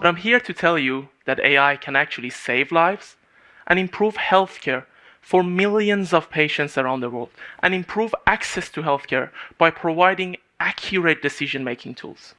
But I'm here to tell you that AI can actually save lives and improve healthcare for millions of patients around the world and improve access to healthcare by providing accurate decision-making tools.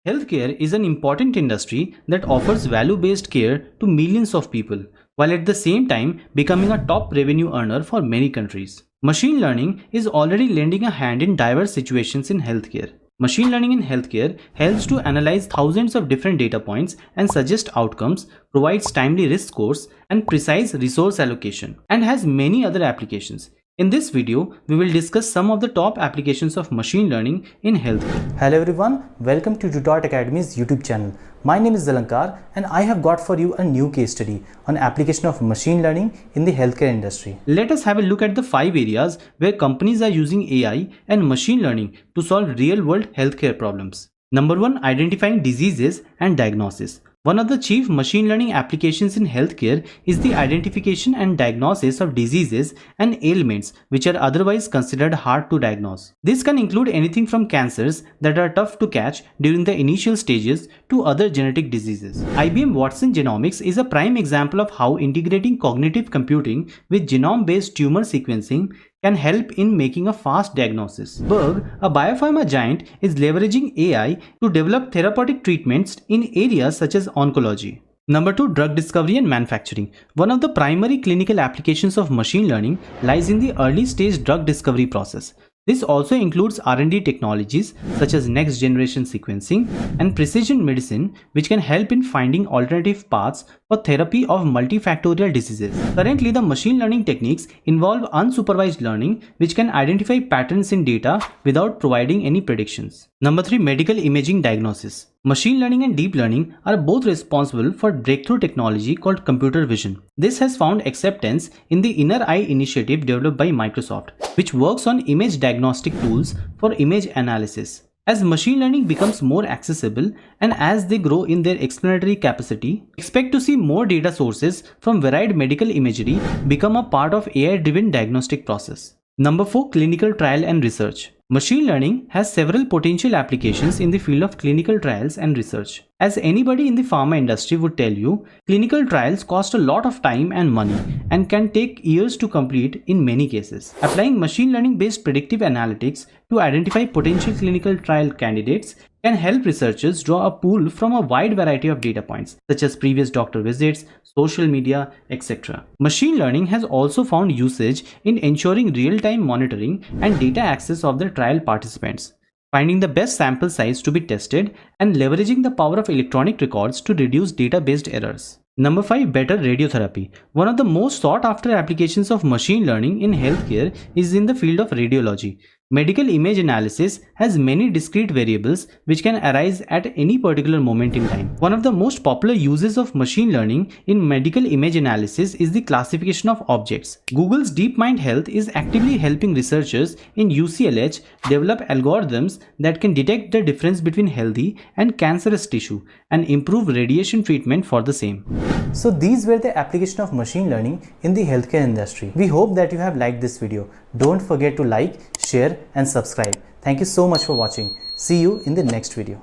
Healthcare is an important industry that offers value-based care to millions of people, while at the same time becoming a top revenue earner for many countries. Machine learning is already lending a hand in diverse situations in healthcare. Machine learning in healthcare helps to analyze thousands of different data points and suggest outcomes, provides timely risk scores, and precise resource allocation, and has many other applications. In this video, we will discuss some of the top applications of machine learning in healthcare. Hello everyone, welcome to Tutort Academy's YouTube channel. My name is Zalankar and I have got for you a new case study on application of machine learning in the healthcare industry. Let us have a look at the 5 areas where companies are using AI and machine learning to solve real-world healthcare problems. Number 1. Identifying diseases and diagnosis. One of the chief machine learning applications in healthcare is the identification and diagnosis of diseases and ailments which are otherwise considered hard to diagnose. This can include anything from cancers that are tough to catch during the initial stages to other genetic diseases. IBM Watson Genomics is a prime example of how integrating cognitive computing with genome-based tumor sequencing can help in making a fast diagnosis. Berg, a biopharma giant, is leveraging AI to develop therapeutic treatments in areas such as oncology. Number 2. Drug discovery and manufacturing. One of the primary clinical applications of machine learning lies in the early stage drug discovery process. This also includes R&D technologies such as next generation sequencing and precision medicine, which can help in finding alternative paths for therapy of multifactorial diseases. Currently, the machine learning techniques involve unsupervised learning, which can identify patterns in data without providing any predictions. Number 3. Medical imaging diagnosis. Machine learning and deep learning are both responsible for breakthrough technology called computer vision. This has found acceptance in the Inner Eye initiative developed by Microsoft, which works on image diagnostic tools for image analysis. As machine learning becomes more accessible and as they grow in their explanatory capacity, expect to see more data sources from varied medical imagery become a part of AI-driven diagnostic process. Number 4. Clinical trial and research. Machine learning has several potential applications in the field of clinical trials and research. As anybody in the pharma industry would tell you, clinical trials cost a lot of time and money and can take years to complete in many cases. Applying machine learning based predictive analytics to identify potential clinical trial candidates can help researchers draw a pool from a wide variety of data points such as previous doctor visits, social media, etc. Machine learning has also found usage in ensuring real-time monitoring and data access of the trial participants, finding the best sample size to be tested, and leveraging the power of electronic records to reduce data-based errors. Number 5. Better radiotherapy. One of the most sought-after applications of machine learning in healthcare is in the field of radiology. Medical image analysis has many discrete variables which can arise at any particular moment in time. One of the most popular uses of machine learning in medical image analysis is the classification of objects. Google's DeepMind Health is actively helping researchers in UCLH develop algorithms that can detect the difference between healthy and cancerous tissue and improve radiation treatment for the same. So these were the application of machine learning in the healthcare industry. We hope that you have liked this video. Don't forget to like, share and subscribe. Thank you so much for watching. See you in the next video.